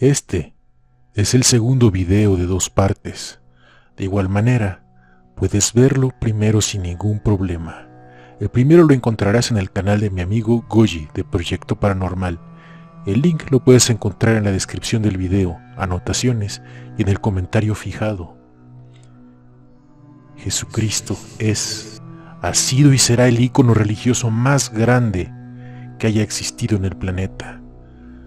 Este es el segundo video de 2 partes. De igual manera, puedes verlo primero sin ningún problema. El primero lo encontrarás en el canal de mi amigo Goji de Proyecto Paranormal. El link lo puedes encontrar en la descripción del video, anotaciones y en el comentario fijado. Jesucristo ha sido y será el ícono religioso más grande que haya existido en el planeta.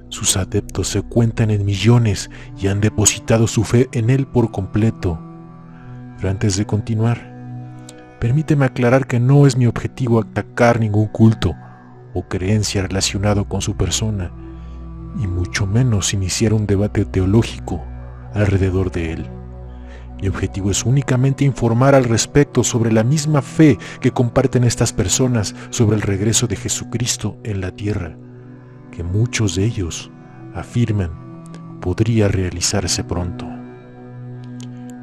Sus adeptos se cuentan en millones y han depositado su fe en él por completo. Pero antes de continuar, permíteme aclarar que no es mi objetivo atacar ningún culto o creencia relacionado con su persona, y mucho menos iniciar un debate teológico alrededor de él. Mi objetivo es únicamente informar al respecto sobre la misma fe que comparten estas personas sobre el regreso de Jesucristo en la tierra, que muchos de ellos afirman podría realizarse pronto.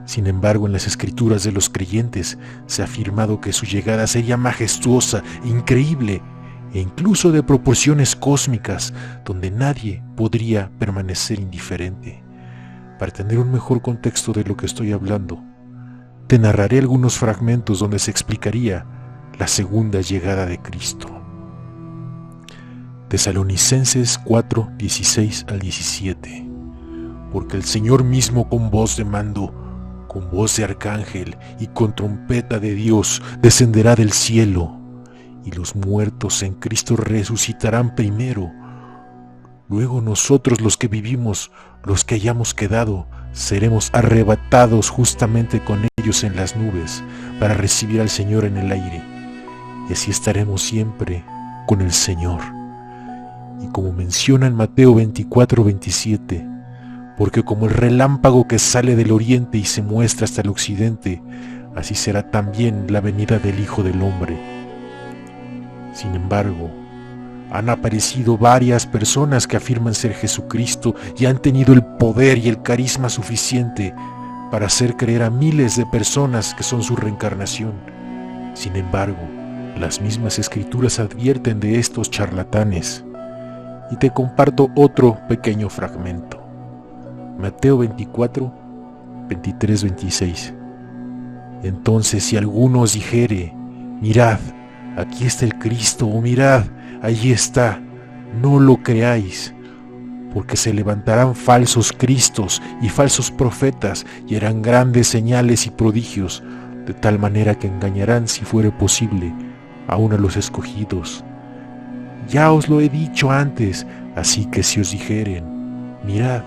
Sin embargo, en las escrituras de los creyentes se ha afirmado que su llegada sería majestuosa, increíble e incluso de proporciones cósmicas, donde nadie podría permanecer indiferente. Para tener un mejor contexto de lo que estoy hablando, te narraré algunos fragmentos donde se explicaría la segunda llegada de Cristo. Tesalonicenses 4, 16 al 17. Porque el Señor mismo con voz de mando, con voz de arcángel y con trompeta de Dios descenderá del cielo, y los muertos en Cristo resucitarán primero. Luego nosotros los que vivimos, los que hayamos quedado, seremos arrebatados justamente con ellos en las nubes para recibir al Señor en el aire, y así estaremos siempre con el Señor. Y como menciona en Mateo 24, 27, porque como el relámpago que sale del oriente y se muestra hasta el occidente, así será también la venida del Hijo del Hombre. Sin embargo, han aparecido varias personas que afirman ser Jesucristo y han tenido el poder y el carisma suficiente para hacer creer a miles de personas que son su reencarnación. Sin embargo, las mismas escrituras advierten de estos charlatanes. Y te comparto otro pequeño fragmento. Mateo 24, 23, 26. Entonces si alguno os dijere, mirad, aquí está el Cristo, o mirad, allí está, no lo creáis, porque se levantarán falsos cristos y falsos profetas y harán grandes señales y prodigios, de tal manera que engañarán, si fuere posible, aun a los escogidos. Ya os lo he dicho antes, así que si os dijeren, mirad,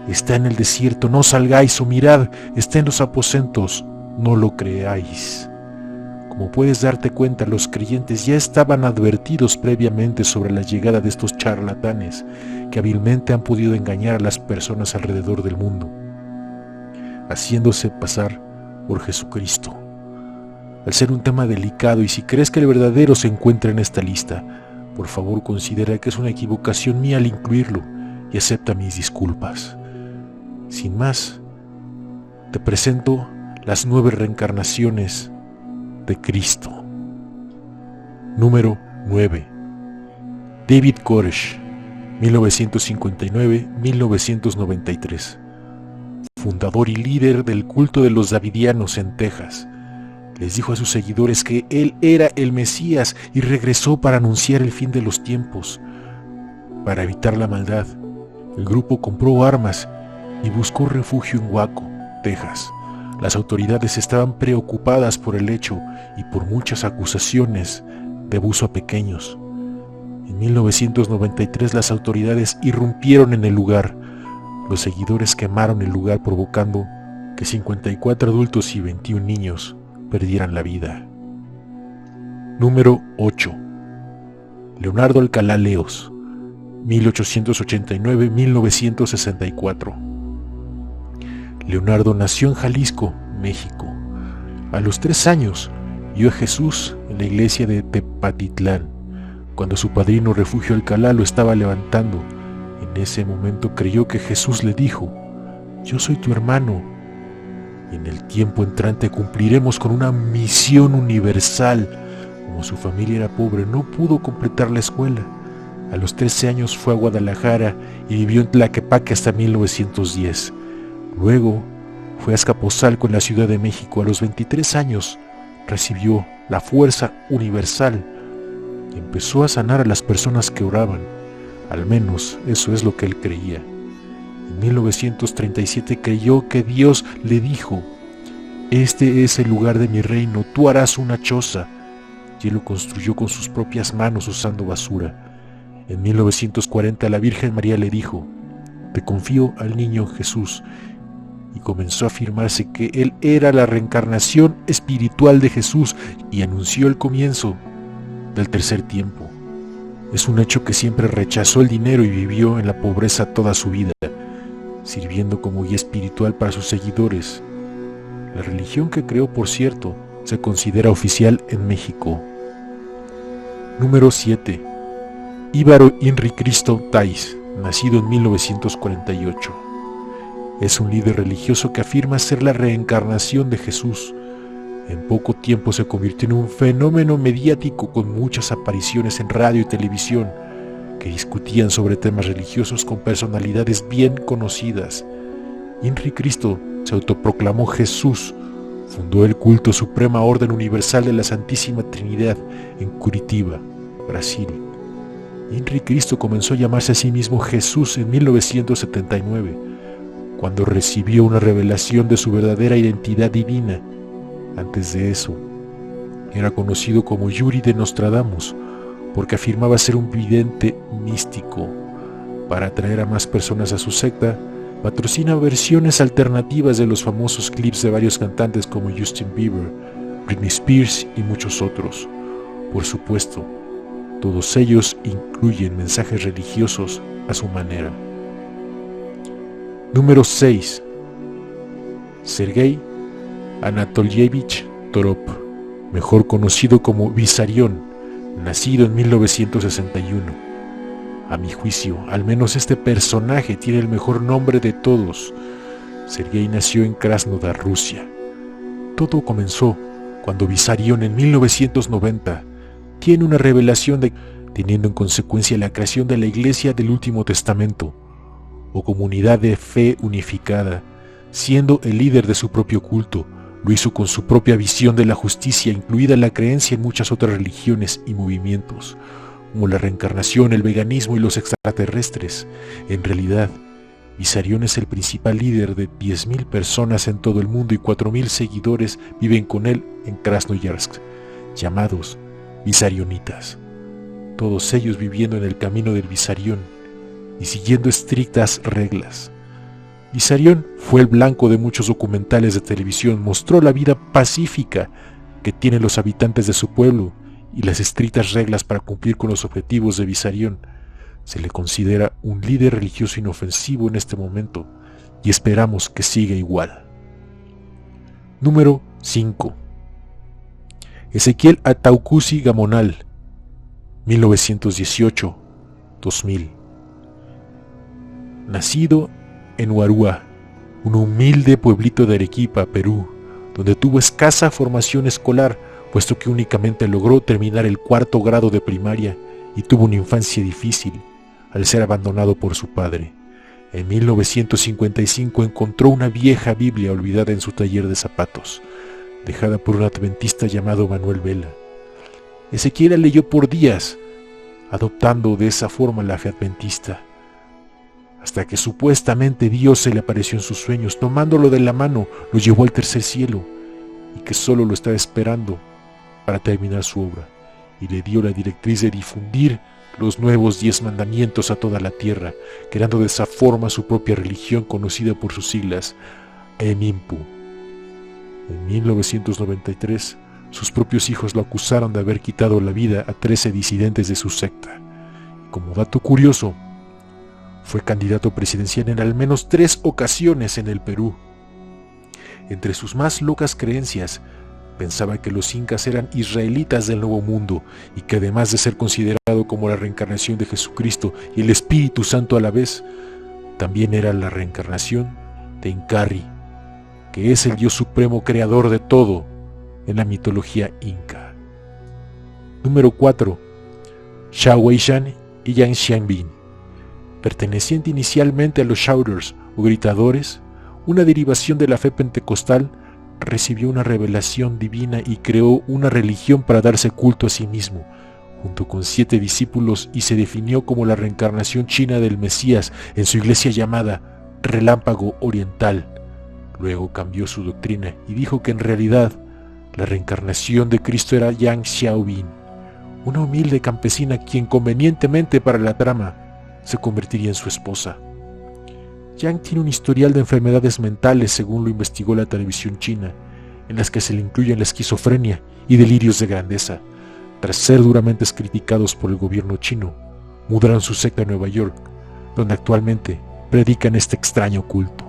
está en el desierto, no salgáis, o mirad, está en los aposentos, no lo creáis. Como puedes darte cuenta, los creyentes ya estaban advertidos previamente sobre la llegada de estos charlatanes que hábilmente han podido engañar a las personas alrededor del mundo, haciéndose pasar por Jesucristo. Al ser un tema delicado, y si crees que el verdadero se encuentra en esta lista, por favor considera que es una equivocación mía al incluirlo y acepta mis disculpas. Sin más, te presento las 9 reencarnaciones de Cristo. Número 9. David Koresh, 1959-1993. Fundador y líder del culto de los Davidianos en Texas. Les dijo a sus seguidores que él era el Mesías y regresó para anunciar el fin de los tiempos. Para evitar la maldad, el grupo compró armas y buscó refugio en Waco, Texas. Las autoridades estaban preocupadas por el hecho y por muchas acusaciones de abuso a pequeños. En 1993 las autoridades irrumpieron en el lugar. Los seguidores quemaron el lugar, provocando que 54 adultos y 21 niños perdieran la vida. Número 8. Leonardo Alcalá Leos, 1889-1964. Leonardo nació en Jalisco, México. A los 3 años vio a Jesús en la iglesia de Tepatitlán, cuando su padrino Refugio Alcalá lo estaba levantando. En ese momento creyó que Jesús le dijo: yo soy tu hermano, y en el tiempo entrante cumpliremos con una misión universal. Como su familia era pobre, no pudo completar la escuela, A los 13 años fue a Guadalajara y vivió en Tlaquepaque hasta 1910. Luego fue a Azcapotzalco en la Ciudad de México. A los 23 años recibió la fuerza universal y empezó a sanar a las personas que oraban. Al menos eso es lo que él creía. En 1937 creyó que Dios le dijo: este es el lugar de mi reino, tú harás una choza. Y él lo construyó con sus propias manos usando basura. En 1940 la Virgen María le dijo: te confío al niño Jesús. Y comenzó a afirmarse que él era la reencarnación espiritual de Jesús y anunció el comienzo del tercer tiempo. Es un hecho que siempre rechazó el dinero y vivió en la pobreza toda su vida, sirviendo como guía espiritual para sus seguidores. La religión que creó, por cierto, se considera oficial en México. Número 7. Íbaro Inri Cristo Tais, nacido en 1948. Es un líder religioso que afirma ser la reencarnación de Jesús. En poco tiempo se convirtió en un fenómeno mediático con muchas apariciones en radio y televisión que discutían sobre temas religiosos con personalidades bien conocidas. Inri Cristo se autoproclamó Jesús, fundó el culto Suprema Orden Universal de la Santísima Trinidad en Curitiba, Brasil. Inri Cristo comenzó a llamarse a sí mismo Jesús en 1979, cuando recibió una revelación de su verdadera identidad divina. Antes de eso, era conocido como Yuri de Nostradamus, porque afirmaba ser un vidente místico. Para atraer a más personas a su secta, patrocina versiones alternativas de los famosos clips de varios cantantes como Justin Bieber, Britney Spears y muchos otros. Por supuesto, todos ellos incluyen mensajes religiosos a su manera. Número 6. Sergei Anatolyevich Torop, mejor conocido como Vissarion, nacido en 1961. A mi juicio, al menos este personaje tiene el mejor nombre de todos. Sergei nació en Krasnodar, Rusia. Todo comenzó cuando Vissarion en 1990 tiene una revelación teniendo en consecuencia la creación de la Iglesia del Último Testamento, o comunidad de fe unificada. Siendo el líder de su propio culto, lo hizo con su propia visión de la justicia, incluida la creencia en muchas otras religiones y movimientos, como la reencarnación, el veganismo y los extraterrestres. En realidad, Vissarion es el principal líder de 10.000 personas en todo el mundo y 4.000 seguidores viven con él en Krasnoyarsk, llamados Vissarionitas, todos ellos viviendo en el camino del Vissarion y siguiendo estrictas reglas. Vissarion fue el blanco de muchos documentales de televisión, mostró la vida pacífica que tienen los habitantes de su pueblo y las estrictas reglas para cumplir con los objetivos de Vissarion. Se le considera un líder religioso inofensivo en este momento y esperamos que siga igual. Número 5. Ezequiel Ataucusi Gamonal, 1918-2000. Nacido en Huarúa, un humilde pueblito de Arequipa, Perú, donde tuvo escasa formación escolar, puesto que únicamente logró terminar el 4º grado de primaria y tuvo una infancia difícil al ser abandonado por su padre. En 1955 encontró una vieja Biblia olvidada en su taller de zapatos, dejada por un adventista llamado Manuel Vela. Ezequiel la leyó por días, adoptando de esa forma la fe adventista, hasta que supuestamente Dios se le apareció en sus sueños, tomándolo de la mano, lo llevó al tercer cielo, y que solo lo estaba esperando para terminar su obra, y le dio la directriz de difundir los nuevos 10 mandamientos a toda la tierra, creando de esa forma su propia religión conocida por sus siglas, Emimpu. En 1993, sus propios hijos lo acusaron de haber quitado la vida a 13 disidentes de su secta. Como dato curioso, fue candidato presidencial en al menos 3 ocasiones en el Perú. Entre sus más locas creencias, pensaba que los incas eran israelitas del Nuevo Mundo y que además de ser considerado como la reencarnación de Jesucristo y el Espíritu Santo a la vez, también era la reencarnación de Incarri, que es el Dios supremo creador de todo en la mitología inca. Número 4. Shaweixan y Yang Xianbin. Perteneciente inicialmente a los shouters o gritadores, una derivación de la fe pentecostal, recibió una revelación divina y creó una religión para darse culto a sí mismo, junto con 7 discípulos, y se definió como la reencarnación china del Mesías en su iglesia llamada Relámpago Oriental. Luego cambió su doctrina y dijo que en realidad la reencarnación de Cristo era Yang Xiaobin, una humilde campesina quien convenientemente para la trama se convertiría en su esposa. Yang tiene un historial de enfermedades mentales, según lo investigó la televisión china, en las que se le incluyen la esquizofrenia y delirios de grandeza. Tras ser duramente criticados por el gobierno chino, mudaron su secta a Nueva York, donde actualmente predican este extraño culto.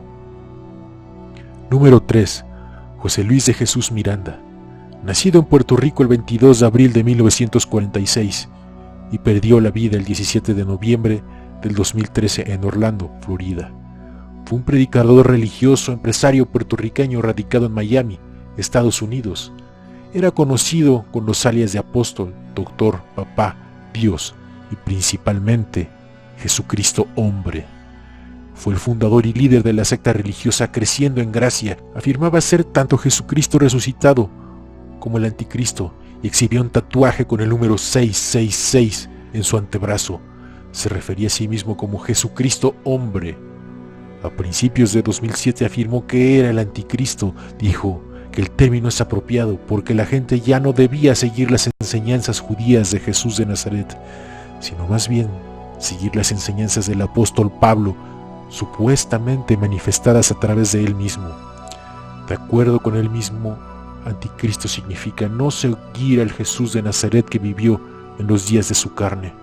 Número 3. José Luis de Jesús Miranda. Nacido en Puerto Rico el 22 de abril de 1946 y perdió la vida el 17 de noviembre del 2013 en Orlando, Florida. Fue un predicador religioso, empresario puertorriqueño radicado en Miami, Estados Unidos. Era conocido con los alias de apóstol, doctor, papá, Dios y principalmente Jesucristo hombre. Fue el fundador y líder de la secta religiosa Creciendo en Gracia. Afirmaba ser tanto Jesucristo resucitado como el anticristo y exhibía un tatuaje con el número 666 en su antebrazo. Se refería a sí mismo como Jesucristo hombre. A principios de 2007 afirmó que era el anticristo. Dijo que el término es apropiado porque la gente ya no debía seguir las enseñanzas judías de Jesús de Nazaret, sino más bien seguir las enseñanzas del apóstol Pablo, supuestamente manifestadas a través de él mismo. De acuerdo con él mismo, anticristo significa no seguir al Jesús de Nazaret que vivió en los días de su carne.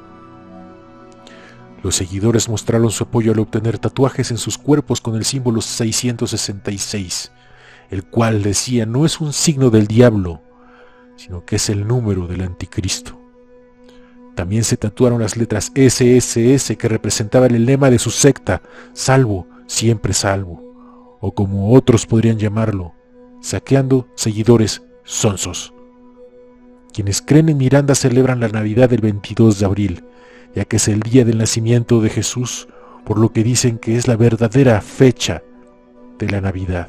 Los seguidores mostraron su apoyo al obtener tatuajes en sus cuerpos con el símbolo 666, el cual decía no es un signo del diablo, sino que es el número del anticristo. También se tatuaron las letras SSS, que representaban el lema de su secta, salvo, siempre salvo, o como otros podrían llamarlo, saqueando seguidores sonsos. Quienes creen en Miranda celebran la Navidad del 22 de abril, ya que es el día del nacimiento de Jesús, por lo que dicen que es la verdadera fecha de la Navidad.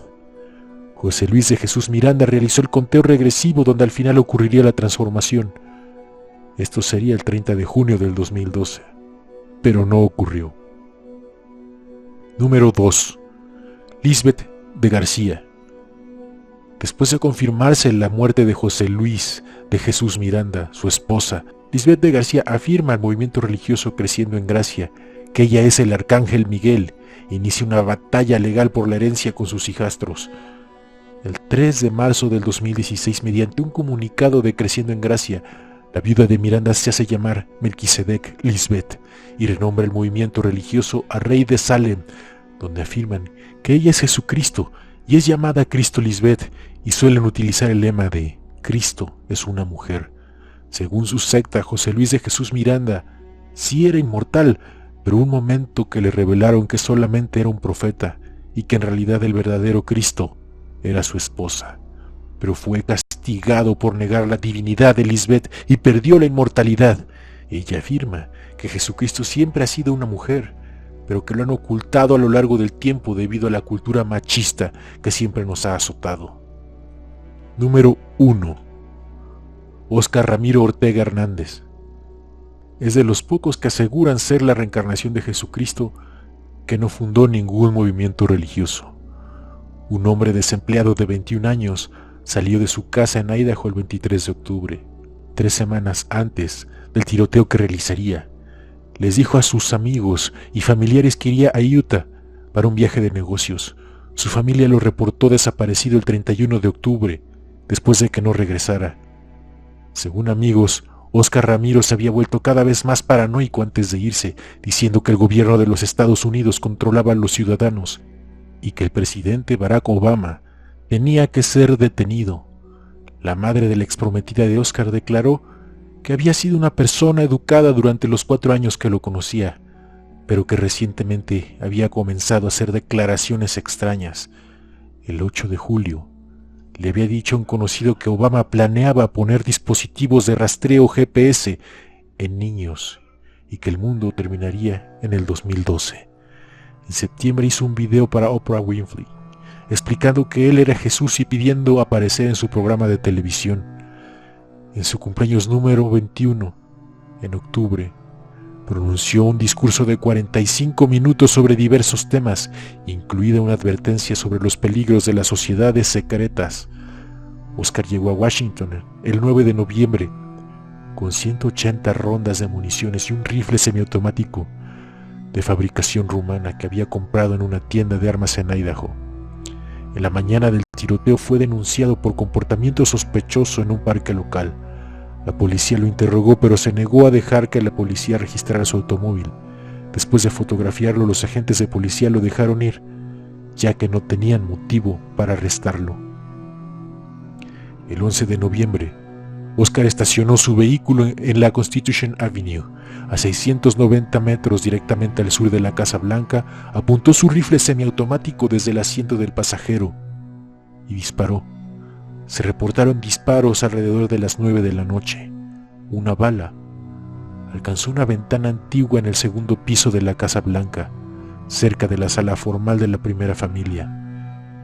José Luis de Jesús Miranda realizó el conteo regresivo donde al final ocurriría la transformación. Esto sería el 30 de junio del 2012, pero no ocurrió. Número 2. Lisbeth de García. Después de confirmarse la muerte de José Luis de Jesús Miranda, su esposa, Lisbeth de García afirma al movimiento religioso Creciendo en Gracia que ella es el arcángel Miguel e inicia una batalla legal por la herencia con sus hijastros. El 3 de marzo del 2016, mediante un comunicado de Creciendo en Gracia, la viuda de Miranda se hace llamar Melquisedec Lisbeth y renombra el movimiento religioso a Rey de Salem, donde afirman que ella es Jesucristo y es llamada Cristo Lisbeth, y suelen utilizar el lema de Cristo es una mujer. Según su secta, José Luis de Jesús Miranda sí era inmortal, pero un momento que le revelaron que solamente era un profeta y que en realidad el verdadero Cristo era su esposa. Pero fue castigado por negar la divinidad de Lisbeth y perdió la inmortalidad. Ella afirma que Jesucristo siempre ha sido una mujer, pero que lo han ocultado a lo largo del tiempo debido a la cultura machista que siempre nos ha azotado. Número 1. Óscar Ramiro Ortega Hernández. Es de los pocos que aseguran ser la reencarnación de Jesucristo que no fundó ningún movimiento religioso. Un hombre desempleado de 21 años salió de su casa en Idaho el 23 de octubre, 3 semanas antes del tiroteo que realizaría. Les dijo a sus amigos y familiares que iría a Utah para un viaje de negocios. Su familia lo reportó desaparecido el 31 de octubre, después de que no regresara. Según amigos, Óscar Ramiro se había vuelto cada vez más paranoico antes de irse, diciendo que el gobierno de los Estados Unidos controlaba a los ciudadanos y que el presidente Barack Obama tenía que ser detenido. La madre de la exprometida de Óscar declaró que había sido una persona educada durante los 4 años que lo conocía, pero que recientemente había comenzado a hacer declaraciones extrañas. El 8 de julio, le había dicho a un conocido que Obama planeaba poner dispositivos de rastreo GPS en niños y que el mundo terminaría en el 2012. En septiembre hizo un video para Oprah Winfrey, explicando que él era Jesús y pidiendo aparecer en su programa de televisión. En su cumpleaños número 21, en octubre, pronunció un discurso de 45 minutos sobre diversos temas, incluida una advertencia sobre los peligros de las sociedades secretas. Oscar llegó a Washington el 9 de noviembre con 180 rondas de municiones y un rifle semiautomático de fabricación rumana que había comprado en una tienda de armas en Idaho. En la mañana del tiroteo fue denunciado por comportamiento sospechoso en un parque local. La policía lo interrogó, pero se negó a dejar que la policía registrara su automóvil. Después de fotografiarlo, los agentes de policía lo dejaron ir, ya que no tenían motivo para arrestarlo. El 11 de noviembre, Oscar estacionó su vehículo en la Constitution Avenue, a 690 metros directamente al sur de la Casa Blanca, apuntó su rifle semiautomático desde el asiento del pasajero y disparó. Se reportaron disparos alrededor de las 9 de la noche. Una bala alcanzó una ventana antigua en el segundo piso de la Casa Blanca, cerca de la sala formal de la primera familia.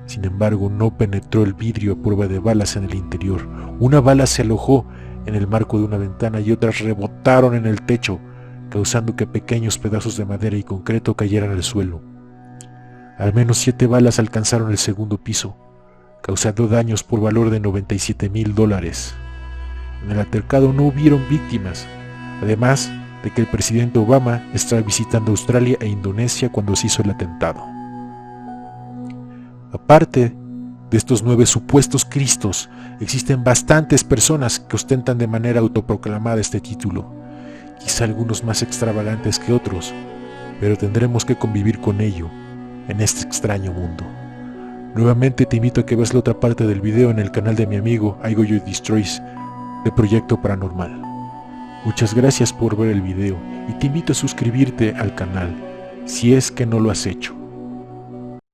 Sin embargo, no penetró el vidrio a prueba de balas en el interior. Una bala se alojó en el marco de una ventana y otras rebotaron en el techo, causando que pequeños pedazos de madera y concreto cayeran al suelo. Al menos 7 balas alcanzaron el segundo piso, causando daños por valor de $97,000. En el altercado no hubieron víctimas, además de que el presidente Obama estaba visitando Australia e Indonesia cuando se hizo el atentado. Aparte de estos 9 supuestos Cristos, existen bastantes personas que ostentan de manera autoproclamada este título, quizá algunos más extravagantes que otros, pero tendremos que convivir con ello en este extraño mundo. Nuevamente te invito a que veas la otra parte del video en el canal de mi amigo I Go You Destroys de Proyecto Paranormal. Muchas gracias por ver el video y te invito a suscribirte al canal si es que no lo has hecho.